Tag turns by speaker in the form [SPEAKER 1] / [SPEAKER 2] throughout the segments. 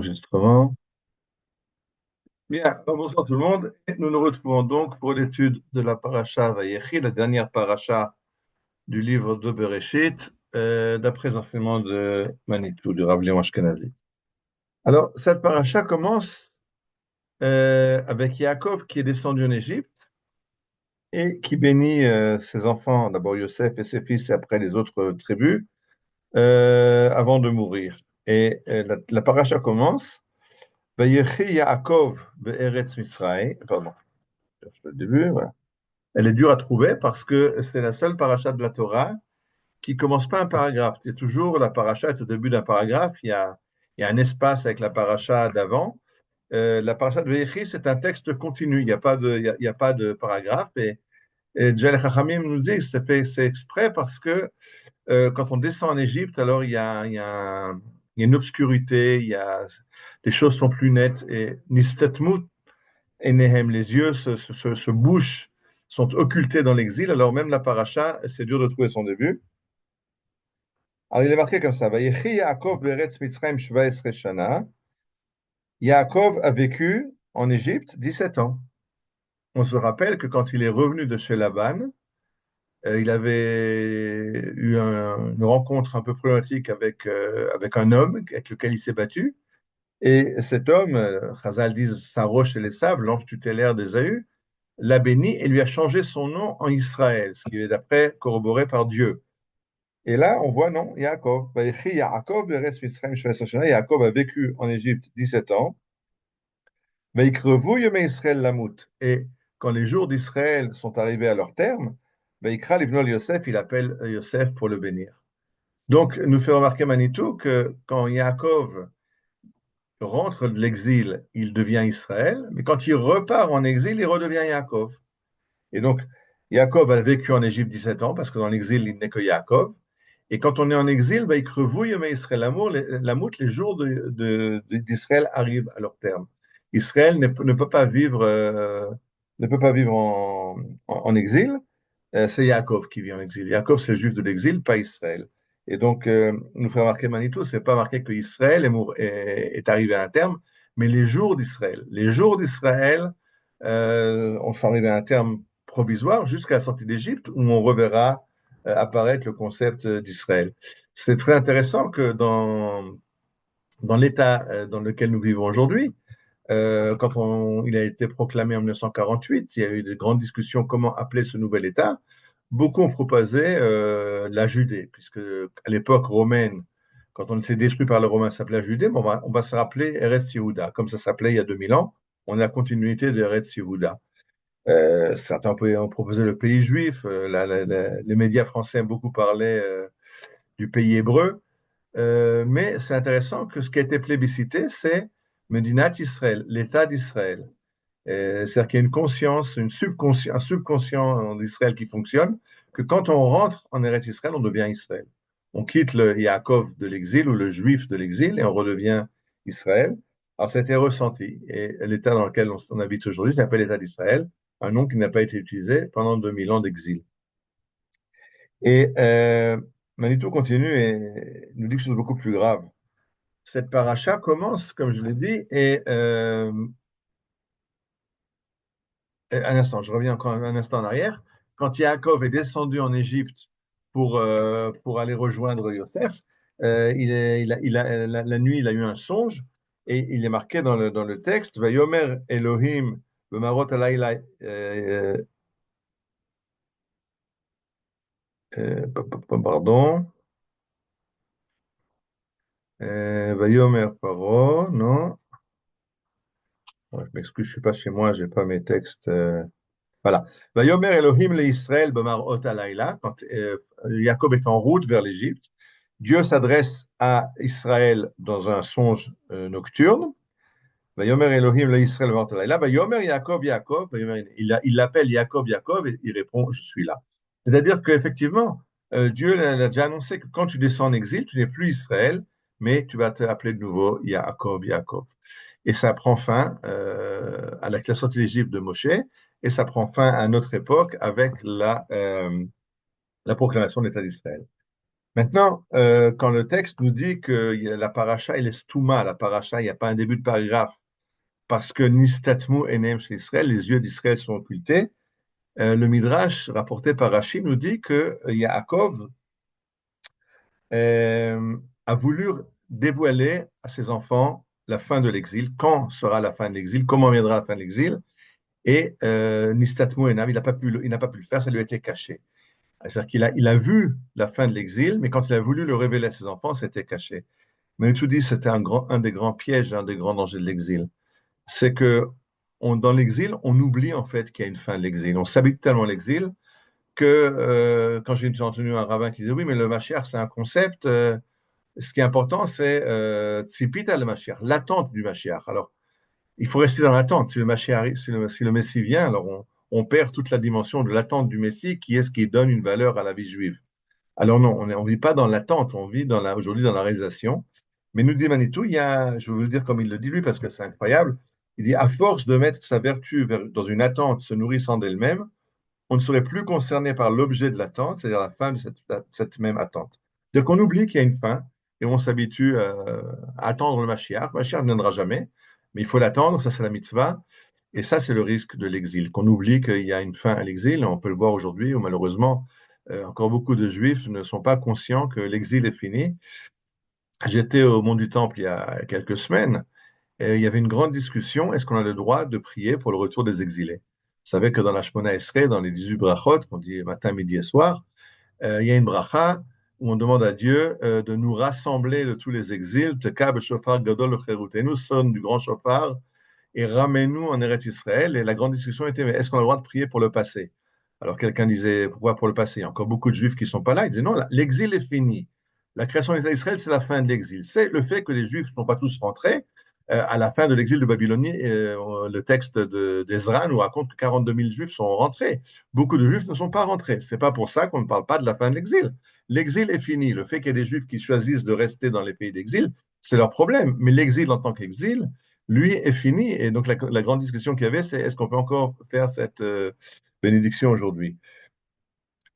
[SPEAKER 1] Enregistrement. Bien, bonsoir tout le monde. Nous nous retrouvons donc pour l'étude de la paracha Vayechi, la dernière paracha du livre de Bereshit, d'après les enseignements de Manitou, du Rav Léon Ashkenazi. Alors, cette paracha commence avec Yaakov qui est descendu en Égypte et qui bénit ses enfants, d'abord Yosef et ses fils et après les autres tribus, avant de mourir. Et la paracha commence. Vayechi Yaakov be'eretz Mitzrayim, pardon. Le début, voilà. Elle est dure à trouver parce que c'est la seule paracha de la Torah qui commence pas un paragraphe. Il y a toujours la paracha est au début d'un paragraphe. Il y a un espace avec la paracha d'avant. La paracha de Ve'echi, c'est un texte continu. Il y a pas de paragraphe. Et Djel Chachamim nous dit que c'est exprès parce que quand on descend en Égypte, alors il y a une obscurité, les choses sont plus nettes. Et Nistatmut Enehem, les yeux se bouchent, sont occultés dans l'exil, alors même la paracha, c'est dur de trouver son début. Alors il est marqué comme ça, Vayechi Yaakov beretz Mitzrayim shvaesre shana. Yaakov a vécu en Égypte 17 ans. On se rappelle que quand il est revenu de chez Laban, il avait eu une rencontre un peu problématique avec un homme avec lequel il s'est battu. Et cet homme, Chazal dit Sarosh et les sables, l'ange tutélaire d'Ésaü, l'a béni et lui a changé son nom en Israël, ce qui est d'après corroboré par Dieu. Et là, on voit, non, Yaakov. Vayechi Yaakov beretz Mitzrayim shvaesre shana. Yaakov a vécu en Égypte 17 ans. Vayikrevu yemei Israël lamut. Et quand les jours d'Israël sont arrivés à leur terme, Vayikra livnol Yosef, il appelle Yosef pour le bénir. Donc, nous fait remarquer Manitou que quand Yaakov rentre de l'exil, il devient Israël, mais quand il repart en exil, il redevient Yaakov. Et donc, Yaakov a vécu en Égypte 17 ans, parce que dans l'exil, il n'est que Yaakov. Et quand on est en exil, les jours d'Israël arrivent à leur terme. Israël ne peut pas vivre, en exil. C'est Yaakov qui vit en exil. Yaakov, c'est le juif de l'exil, pas Israël. Et donc, nous fait remarquer Manitou, c'est pas marqué que Israël est arrivé à un terme, mais les jours d'Israël. Les jours d'Israël, on sont arrivés à un terme provisoire jusqu'à la sortie d'Égypte, où on reverra apparaître le concept d'Israël. C'est très intéressant que dans l'état dans lequel nous vivons aujourd'hui, il a été proclamé en 1948, il y a eu de grandes discussions comment appeler ce nouvel État. Beaucoup ont proposé la Judée, puisque à l'époque romaine, quand on s'est détruit par les Romains, ça s'appelait la Judée, mais on va se rappeler Eretz Yehuda, comme ça s'appelait il y a 2000 ans. On a la continuité de Eretz Yehuda. Certains ont proposé le pays juif. Les médias français ont beaucoup parlé du pays hébreu. Mais c'est intéressant que ce qui a été plébiscité, c'est Medinat Israël, l'État d'Israël. C'est-à-dire qu'il y a une conscience, un subconscient d'Israël qui fonctionne, que quand on rentre en Eretz Israël, on devient Israël. On quitte le Yaakov de l'exil ou le juif de l'exil et on redevient Israël. Alors, ça a été ressenti. Et l'État dans lequel on habite aujourd'hui s'appelle l'État d'Israël, un nom qui n'a pas été utilisé pendant 2000 ans d'exil. Et Manitou continue et nous dit quelque chose de beaucoup plus grave. Cette paracha commence, comme je l'ai dit, et un instant, je reviens encore un instant en arrière. Quand Yaakov est descendu en Égypte pour aller rejoindre Yosef, la nuit, il a eu un songe et il est marqué dans le texte, Vayomer Elohim b'marot halayla, pardon, Vayomer Paro, non, je m'excuse, je suis pas chez moi, j'ai pas mes textes. Voilà. Vayomer Elohim le Israël b'marot halayla, quand Jacob est en route vers l'Égypte, Dieu s'adresse à Israël dans un songe nocturne. Vayomer Elohim le Israël b'marot halayla. Vayomer Yaakov Yaakov. Il l'appelle Yaakov Yaakov et il répond je suis là. C'est-à-dire qu'effectivement, Dieu l'a déjà annoncé que quand tu descends en exil, tu n'es plus Israël, mais tu vas t'appeler de nouveau Yaakov Yaakov. Et ça prend fin à la sortie d'Égypte de Moshe, et ça prend fin à notre époque avec la proclamation de l'État d'Israël. Maintenant, quand le texte nous dit que la paracha, elle est stouma, la paracha, il n'y a pas un début de paragraphe, parce que nistatmu enem chez Israël, les yeux d'Israël sont occultés, le Midrash rapporté par Rashi nous dit que Yaakov a voulu dévoiler à ses enfants la fin de l'exil, quand sera la fin de l'exil, comment viendra la fin de l'exil, et nistatmu enam, il n'a pas pu le faire, ça lui a été caché. C'est-à-dire qu'il a vu la fin de l'exil, mais quand il a voulu le révéler à ses enfants, c'était caché. Mais tout dit, c'était un des grands pièges, un des grands dangers de l'exil. C'est que dans l'exil, on oublie en fait qu'il y a une fin de l'exil. On s'habite tellement à l'exil que quand j'ai entendu un rabbin qui disait oui, mais le Mashiach, c'est un concept. Ce qui est important, c'est Tzipita le Mashiach, l'attente du Mashiach. Alors, il faut rester dans l'attente. Si le Mashiach arrive, si le Messie vient, alors on perd toute la dimension de l'attente du Messie, qui est ce qui donne une valeur à la vie juive. Alors non, on ne vit pas dans l'attente, on vit aujourd'hui dans la réalisation. Mais nous dit Manitou, je vais vous le dire comme il le dit lui, parce que c'est incroyable, il dit, à force de mettre sa vertu dans une attente se nourrissant d'elle-même, on ne serait plus concerné par l'objet de l'attente, c'est-à-dire la fin de cette même attente. Donc on oublie qu'il y a une fin et on s'habitue à attendre le Mashiach. Le Mashiach ne viendra jamais, mais il faut l'attendre, ça c'est la mitzvah. Et ça, c'est le risque de l'exil, qu'on oublie qu'il y a une fin à l'exil. On peut le voir aujourd'hui où malheureusement, encore beaucoup de Juifs ne sont pas conscients que l'exil est fini. J'étais au Mont du Temple il y a quelques semaines et il y avait une grande discussion. Est-ce qu'on a le droit de prier pour le retour des exilés? Vous savez que dans la Shemona Esrei, dans les 18 brachot, qu'on dit matin, midi et soir, il y a une bracha où on demande à Dieu de nous rassembler de tous les exils. Teka b'shofar gadol cherutenu, sonne du grand chauffard et ramène-nous en Eretz Israël. Et la grande discussion était, mais est-ce qu'on a le droit de prier pour le passé? Alors quelqu'un disait, pourquoi pour le passé? Il y a encore beaucoup de Juifs qui ne sont pas là. Ils disaient, non, l'exil est fini. La création de l'État d'Israël, c'est la fin de l'exil. C'est le fait que les Juifs ne sont pas tous rentrés. À la fin de l'exil de Babylonie, le texte d'Ezra nous raconte que 42 000 Juifs sont rentrés. Beaucoup de Juifs ne sont pas rentrés. C'est pas pour ça qu'on ne parle pas de la fin de l'exil. L'exil est fini. Le fait qu'il y ait des Juifs qui choisissent de rester dans les pays d'exil, c'est leur problème. Mais l'exil en tant qu'exil, lui est fini. Et donc la grande discussion qu'il y avait, c'est est-ce qu'on peut encore faire cette bénédiction aujourd'hui?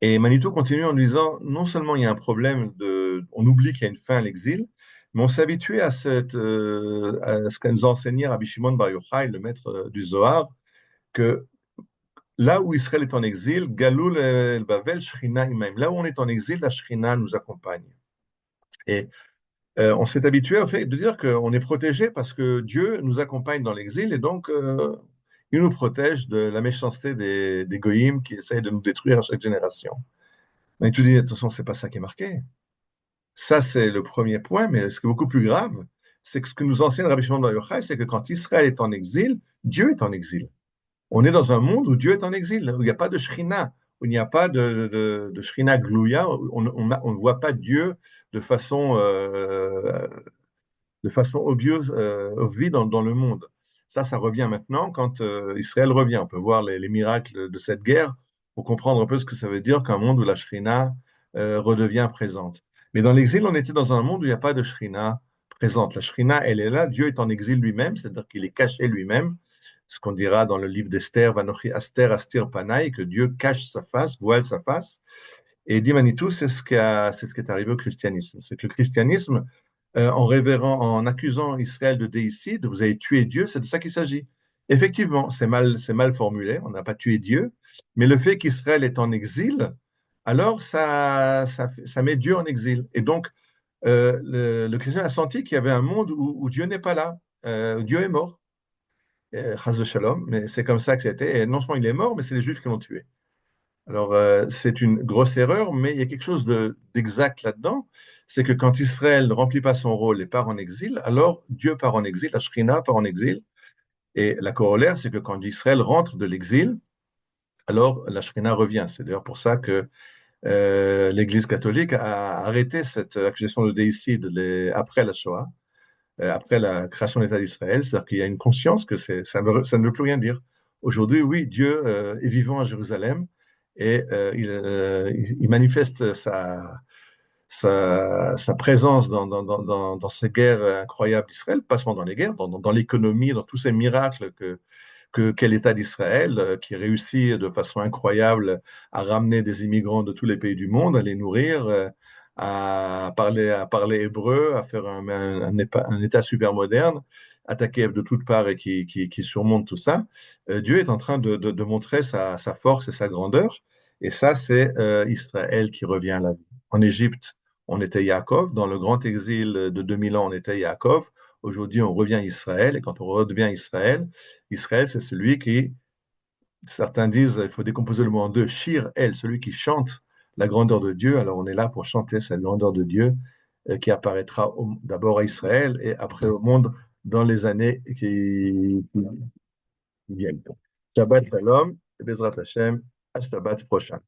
[SPEAKER 1] Et Manitou continue en disant, non seulement il y a un problème on oublie qu'il y a une fin à l'exil, mais on s'est habitué à ce qu'a nous enseigné Rabbi Shimon Bar Yochai, le maître du Zohar, que là où Israël est en exil, Galul el Bavel, Shrina imaim. Là où on est en exil, la Shrina nous accompagne. Et on s'est habitué au fait de dire qu'on est protégé parce que Dieu nous accompagne dans l'exil et donc il nous protège de la méchanceté des goïms qui essayent de nous détruire à chaque génération. Mais tu dis, attention, c'est pas ça qui est marqué. Ça, c'est le premier point, mais ce qui est beaucoup plus grave, c'est que ce que nous enseigne Rabbi Shimon Bar Yochai, c'est que quand Israël est en exil, Dieu est en exil. On est dans un monde où Dieu est en exil, où il n'y a pas de Shrina, où il n'y a pas de Shrina Glouya, on ne voit pas Dieu de façon obvious, obvious dans le monde. Ça revient maintenant quand Israël revient. On peut voir les miracles de cette guerre pour comprendre un peu ce que ça veut dire qu'un monde où la Shrina redevient présente. Mais dans l'exil, on était dans un monde où il n'y a pas de Shrina présente. La Shrina, elle est là, Dieu est en exil lui-même, c'est-à-dire qu'il est caché lui-même, ce qu'on dira dans le livre d'Esther, Vanochi Aster Astir Panay, que Dieu cache sa face, voile sa face. Et dit Manitou, c'est ce qui est arrivé au christianisme. C'est que le christianisme, en accusant Israël de déicide, vous avez tué Dieu, c'est de ça qu'il s'agit. Effectivement, c'est mal formulé, on n'a pas tué Dieu, mais le fait qu'Israël est en exil, alors ça met Dieu en exil. Et donc, le chrétien a senti qu'il y avait un monde où Dieu n'est pas là, où Dieu est mort, chas de shalom, mais c'est comme ça que c'était. Et non seulement il est mort, mais c'est les Juifs qui l'ont tué. Alors, c'est une grosse erreur, mais il y a quelque chose d'exact là-dedans. C'est que quand Israël ne remplit pas son rôle et part en exil, alors Dieu part en exil, la Shrina part en exil. Et la corollaire, c'est que quand Israël rentre de l'exil, alors la Shrina revient. C'est d'ailleurs pour ça que l'Église catholique a arrêté cette accusation de déicide après la Shoah, après la création de l'État d'Israël. C'est-à-dire qu'il y a une conscience que ça ne veut plus rien dire. Aujourd'hui, oui, Dieu est vivant à Jérusalem et il manifeste sa présence dans ces guerres incroyables d'Israël, pas seulement dans les guerres, dans l'économie, dans tous ces miracles qu'est l'État d'Israël, qui réussit de façon incroyable à ramener des immigrants de tous les pays du monde, à les nourrir, à parler hébreu, à faire un État super moderne, attaqué de toutes parts et qui surmonte tout ça. Dieu est en train de montrer sa force et sa grandeur. Et ça, c'est Israël qui revient à la vie. En Égypte, on était Yaakov. Dans le grand exil de 2000 ans, on était Yaakov. Aujourd'hui, on revient à Israël. Et quand on redevient Israël, Israël, c'est celui qui, certains disent, il faut décomposer le mot en deux, Shir El, celui qui chante la grandeur de Dieu. Alors on est là pour chanter cette grandeur de Dieu qui apparaîtra d'abord à Israël et après au monde dans les années qui viennent. Shabbat Shalom, Bezrat Hashem, à Shabbat prochain.